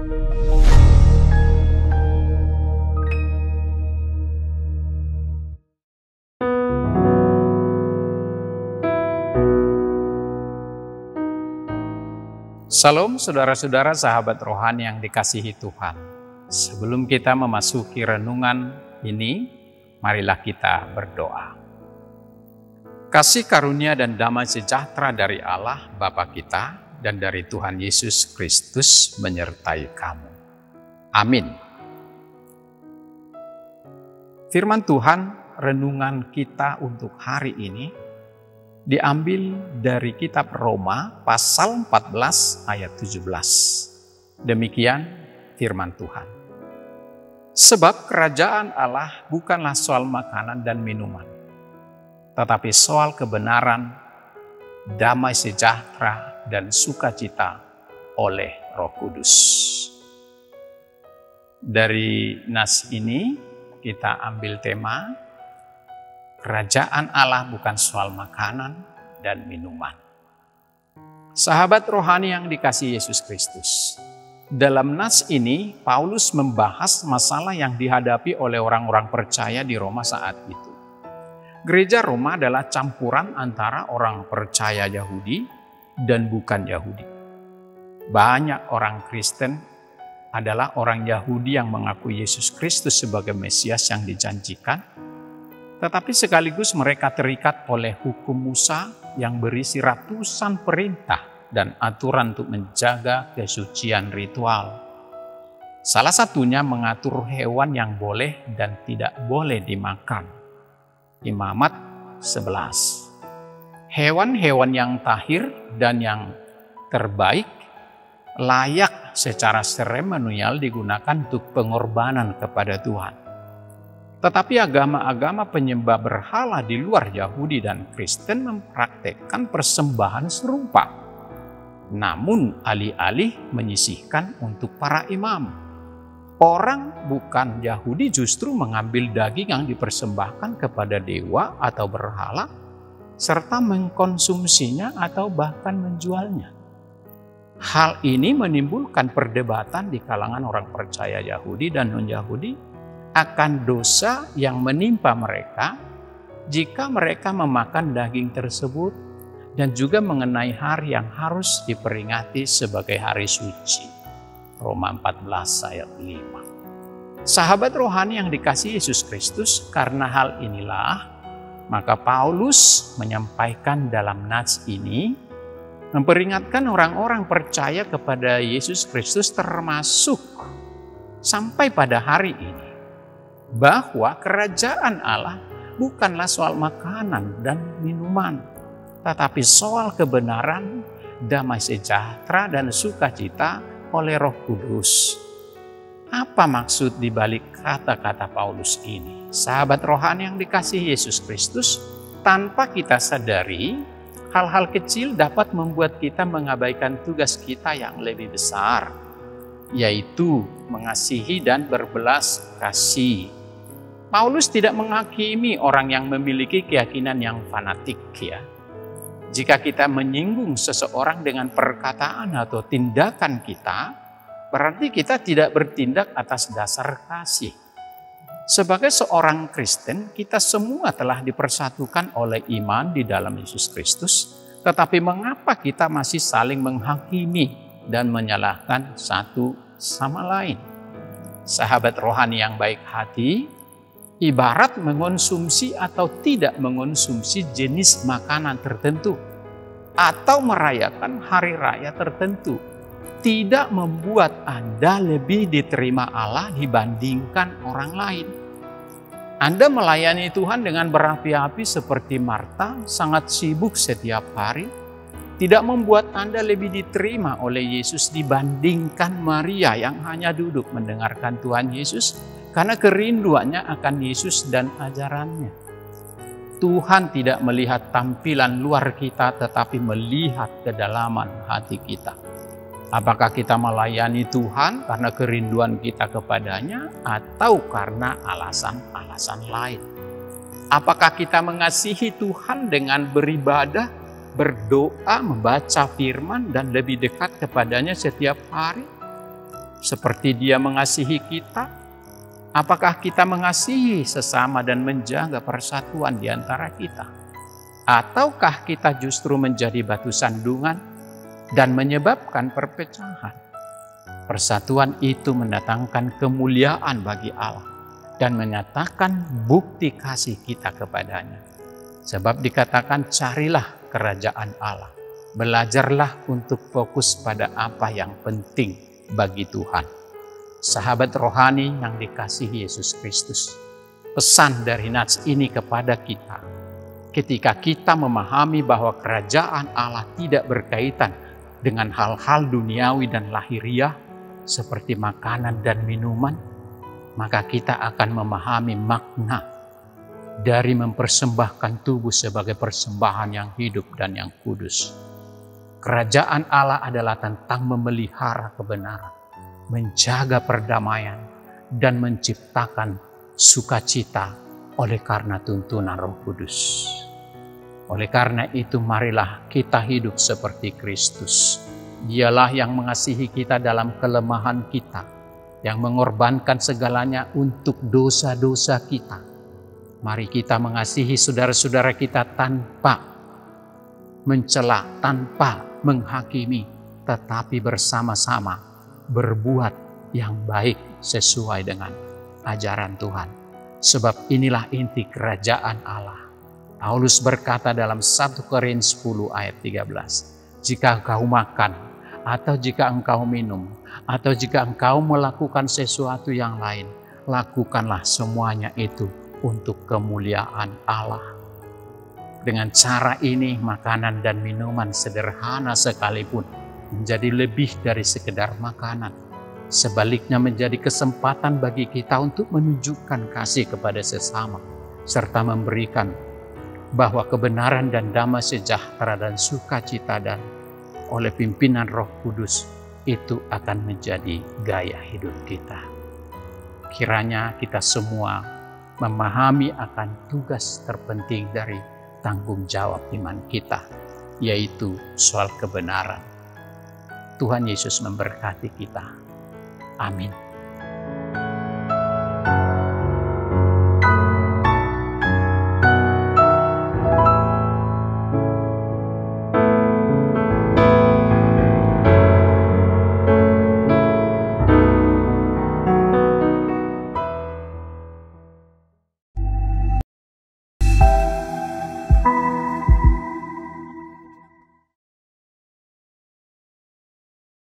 Salam saudara-saudara sahabat rohani yang dikasihi Tuhan. Sebelum kita memasuki renungan ini, marilah kita berdoa. Kasih karunia dan damai sejahtera dari Allah Bapa kita dan dari Tuhan Yesus Kristus menyertai kamu. Amin. Firman Tuhan renungan kita untuk hari ini diambil dari kitab Roma pasal 14 ayat 17. Demikian firman Tuhan. Sebab kerajaan Allah bukanlah soal makanan dan minuman, tetapi soal kebenaran, damai sejahtera, dan sukacita oleh Roh Kudus. Dari nas ini kita ambil tema kerajaan Allah bukan soal makanan dan minuman. Sahabat rohani yang dikasihi Yesus Kristus, dalam nas ini Paulus membahas masalah yang dihadapi oleh orang-orang percaya di Roma saat itu. Gereja Roma adalah campuran antara orang percaya Yahudi dan bukan Yahudi. Banyak orang Kristen adalah orang Yahudi yang mengaku Yesus Kristus sebagai Mesias yang dijanjikan, tetapi sekaligus mereka terikat oleh hukum Musa yang berisi ratusan perintah dan aturan untuk menjaga kesucian ritual. Salah satunya mengatur hewan yang boleh dan tidak boleh dimakan. Imamat 11. Hewan-hewan yang tahir dan yang terbaik layak secara seremonial digunakan untuk pengorbanan kepada Tuhan. Tetapi agama-agama penyembah berhala di luar Yahudi dan Kristen mempraktekkan persembahan serupa, namun alih-alih menyisihkan untuk para imam. Orang bukan Yahudi justru mengambil daging yang dipersembahkan kepada dewa atau berhala, serta mengkonsumsinya atau bahkan menjualnya. Hal ini menimbulkan perdebatan di kalangan orang percaya Yahudi dan non-Yahudi akan dosa yang menimpa mereka jika mereka memakan daging tersebut, dan juga mengenai hari yang harus diperingati sebagai hari suci. Roma 14 ayat 5. Sahabat rohani yang dikasihi Yesus Kristus, karena hal inilah maka Paulus menyampaikan dalam nats ini memperingatkan orang-orang percaya kepada Yesus Kristus termasuk sampai pada hari ini, bahwa kerajaan Allah bukanlah soal makanan dan minuman, tetapi soal kebenaran, damai sejahtera, dan sukacita oleh Roh Kudus. Apa maksud dibalik kata-kata Paulus ini? Sahabat rohani yang dikasihi Yesus Kristus, tanpa kita sadari, hal-hal kecil dapat membuat kita mengabaikan tugas kita yang lebih besar, yaitu mengasihi dan berbelas kasih. Paulus tidak menghakimi orang yang memiliki keyakinan yang fanatik, ya. Jika kita menyinggung seseorang dengan perkataan atau tindakan kita, berarti kita tidak bertindak atas dasar kasih. Sebagai seorang Kristen, kita semua telah dipersatukan oleh iman di dalam Yesus Kristus, tetapi mengapa kita masih saling menghakimi dan menyalahkan satu sama lain? Sahabat rohani yang baik hati, ibarat mengonsumsi atau tidak mengonsumsi jenis makanan tertentu atau merayakan hari raya tertentu tidak membuat Anda lebih diterima Allah dibandingkan orang lain. Anda melayani Tuhan dengan berapi-api seperti Marta, sangat sibuk setiap hari, tidak membuat Anda lebih diterima oleh Yesus dibandingkan Maria yang hanya duduk mendengarkan Tuhan Yesus karena kerinduannya akan Yesus dan ajarannya. Tuhan tidak melihat tampilan luar kita, tetapi melihat kedalaman hati kita. Apakah kita melayani Tuhan karena kerinduan kita kepadanya atau karena alasan-alasan lain? Apakah kita mengasihi Tuhan dengan beribadah, berdoa, membaca firman, dan lebih dekat kepadanya setiap hari? seperti Dia mengasihi kita? Apakah kita mengasihi sesama dan menjaga persatuan di antara kita? Ataukah kita justru menjadi batu sandungan dan menyebabkan perpecahan? Persatuan itu mendatangkan kemuliaan bagi Allah dan menyatakan bukti kasih kita kepadanya. Sebab dikatakan, carilah kerajaan Allah. Belajarlah untuk fokus pada apa yang penting bagi Tuhan. Sahabat rohani yang dikasihi Yesus Kristus, pesan dari nats ini kepada kita, ketika kita memahami bahwa kerajaan Allah tidak berkaitan dengan hal-hal duniawi dan lahiriah seperti makanan dan minuman, maka kita akan memahami makna dari mempersembahkan tubuh sebagai persembahan yang hidup dan yang kudus. Kerajaan Allah adalah tentang memelihara kebenaran, menjaga perdamaian, dan menciptakan sukacita oleh karena tuntunan Roh Kudus. Oleh karena itu, marilah kita hidup seperti Kristus. Dialah yang mengasihi kita dalam kelemahan kita, yang mengorbankan segalanya untuk dosa-dosa kita. Mari kita mengasihi saudara-saudara kita tanpa mencela, tanpa menghakimi, tetapi bersama-sama berbuat yang baik sesuai dengan ajaran Tuhan. Sebab inilah inti kerajaan Allah. Paulus berkata dalam 1 Korintus 10 ayat 13, jika engkau makan, atau jika engkau minum, atau jika engkau melakukan sesuatu yang lain, lakukanlah semuanya itu untuk kemuliaan Allah. Dengan cara ini, makanan dan minuman sederhana sekalipun menjadi lebih dari sekedar makanan. Sebaliknya menjadi kesempatan bagi kita untuk menunjukkan kasih kepada sesama, serta memberikan bahwa kebenaran dan damai sejahtera dan sukacita dan oleh pimpinan Roh Kudus itu akan menjadi gaya hidup kita. Kiranya kita semua memahami akan tugas terpenting dari tanggung jawab iman kita, yaitu soal kebenaran. Tuhan Yesus memberkati kita. Amin.